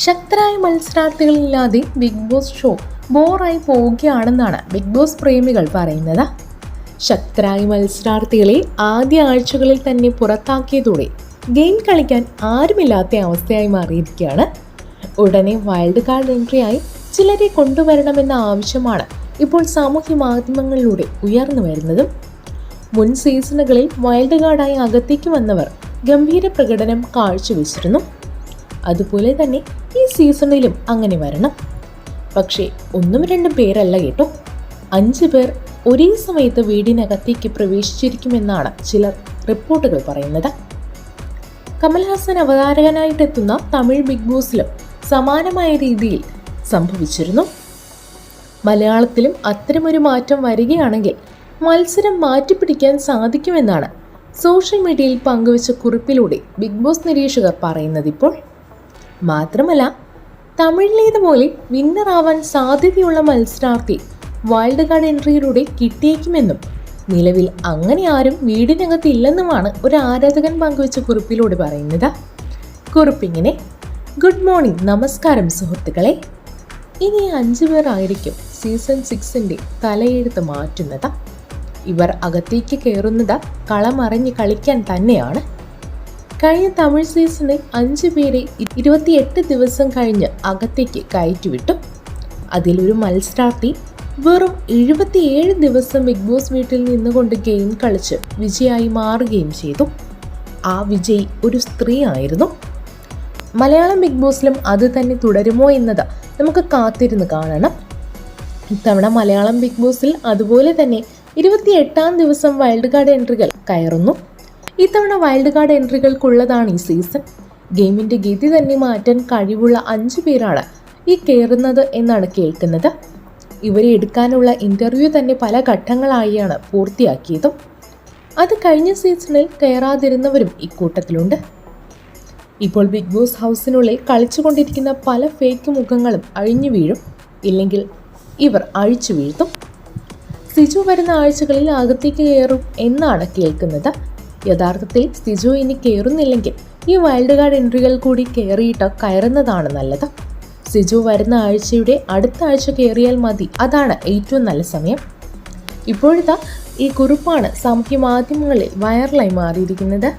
ശക്തരായ മത്സരാർത്ഥികളില്ലാതെ big boss show ബോറായി പോവുകയാണെന്നാണ് ബിഗ് ബോസ് പ്രേമികൾ പറയുന്നത്. ശക്തരായ മത്സരാർത്ഥികളെ ആദ്യ ആഴ്ചകളിൽ തന്നെ പുറത്താക്കിയതോടെ ഗെയിം കളിക്കാൻ ആരുമില്ലാത്ത അവസ്ഥയായി മാറിയിരിക്കുകയാണ്. ഉടനെ വൈൽഡ് കാർഡ് എൻട്രിയായി ചിലരെ കൊണ്ടുവരണമെന്ന ആവശ്യമാണ് ഇപ്പോൾ സാമൂഹ്യ മാധ്യമങ്ങളിലൂടെ ഉയർന്നു വരുന്നതും. മുൻ സീസണുകളിൽ വൈൽഡ് കാർഡായി അകത്തേക്ക് വന്നവർ ഗംഭീര പ്രകടനം കാഴ്ചവെച്ചിരുന്നു. അതുപോലെ തന്നെ ഈ സീസണിലും അങ്ങനെ വരണം. പക്ഷേ ഒന്നും രണ്ടും പേരല്ല കേട്ടോ, 5 പേർ ഒരേ സമയത്ത് വീടിനകത്തേക്ക് പ്രവേശിച്ചിരിക്കുമെന്നാണ് ചിലർ റിപ്പോർട്ടുകൾ പറയുന്നത്. കമൽഹാസൻ അവതാരകനായിട്ടെത്തുന്ന തമിഴ് ബിഗ് ബോസിലും സമാനമായ രീതിയിൽ സംഭവിച്ചിരുന്നു. മലയാളത്തിലും അത്തരമൊരു മാറ്റം വരികയാണെങ്കിൽ മത്സരം മാറ്റിപ്പിടിക്കാൻ സാധിക്കുമെന്നാണ് സോഷ്യൽ മീഡിയയിൽ പങ്കുവച്ച കുറിപ്പിലൂടെ ബിഗ് ബോസ് നിരീക്ഷകർ പറയുന്നതിപ്പോൾ. മാത്രമല്ല, തമിഴിലേതുപോലെ വിന്നറാവാൻ സാധ്യതയുള്ള മത്സരാർത്ഥി വൈൽഡ് കാർഡ് എൻട്രിയിലൂടെ കിട്ടിയേക്കുമെന്നും നിലവിൽ അങ്ങനെ ആരും വീടിനകത്തില്ലെന്നുമാണ് ഒരു ആരാധകൻ പങ്കുവച്ച കുറിപ്പിലൂടെ പറയുന്നത്. കുറിപ്പിങ്ങനെ: ഗുഡ് മോർണിംഗ്, നമസ്കാരം സുഹൃത്തുക്കളെ. ഇനി 5 പേർ ആയിരിക്കും സീസൺ 6ൻ്റെ തലയെഴുത്ത് മാറ്റുന്നത്. ഇവർ അകത്തേക്ക് കയറുന്നത് കളമറിഞ്ഞ് കളിക്കാൻ തന്നെയാണ്. കഴിഞ്ഞ തമിഴ് സീസണിൽ 5 പേരെ 28 ദിവസം കഴിഞ്ഞ് അകത്തേക്ക് കയറ്റിവിട്ടു. അതിലൊരു മത്സരാർത്ഥി വെറും 77 ദിവസം ബിഗ് ബോസ് വീട്ടിൽ നിന്നുകൊണ്ട് ഗെയിം കളിച്ച് വിജയായി മാറുകയും ചെയ്തു. ആ വിജയി ഒരു സ്ത്രീ ആയിരുന്നു. മലയാളം ബിഗ് ബോസിലും അത് തന്നെ തുടരുമോ എന്നത് നമുക്ക് കാത്തിരുന്ന് കാണണം. ഇത്തവണ മലയാളം ബിഗ് ബോസിൽ അതുപോലെ തന്നെ 28ാം ദിവസം വൈൽഡ് കാർഡ് എൻട്രികൾ കയറുന്നു. ഇത്തവണ വൈൽഡ് കാർഡ് എൻട്രികൾക്കുള്ളതാണ് ഈ സീസൺ. ഗെയിമിൻ്റെ ഗതി തന്നെ മാറ്റാൻ കഴിവുള്ള 5 പേരാണ് ഈ കയറുന്നത് എന്നാണ് കേൾക്കുന്നത്. ഇവരെ എടുക്കാനുള്ള ഇൻ്റർവ്യൂ തന്നെ പല ഘട്ടങ്ങളായാണ് പൂർത്തിയാക്കിയതും. അത് കഴിഞ്ഞ സീസണിൽ കയറാതിരുന്നവരും ഇക്കൂട്ടത്തിലുണ്ട്. ഇപ്പോൾ ബിഗ് ബോസ് ഹൗസിനുള്ളിൽ കളിച്ചുകൊണ്ടിരിക്കുന്ന പല ഫേക്ക് മുഖങ്ങളും അഴിഞ്ഞു വീഴും, ഇല്ലെങ്കിൽ ഇവർ അഴിച്ചു വീഴ്ത്തും. സിജു വരുന്ന ആഴ്ചകളിൽ അകത്തേക്ക് കയറും എന്നാണ് കേൾക്കുന്നത്. യഥാർത്ഥത്തിൽ സിജു ഇനി കയറുന്നില്ലെങ്കിൽ ഈ വൈൽഡ് കാർഡ് എൻട്രികൾ കൂടി കയറുന്നതാണ് നല്ലത്. സിജു വരുന്ന ആഴ്ചയുടെ അടുത്ത ആഴ്ച കയറിയാൽ മതി, അതാണ് ഏറ്റവും നല്ല സമയം. ഇപ്പോഴത്തെ ഈ കുറിപ്പാണ് സാമൂഹ്യ മാധ്യമങ്ങളിൽ വൈറലായി മാറിയിരിക്കുന്നത്.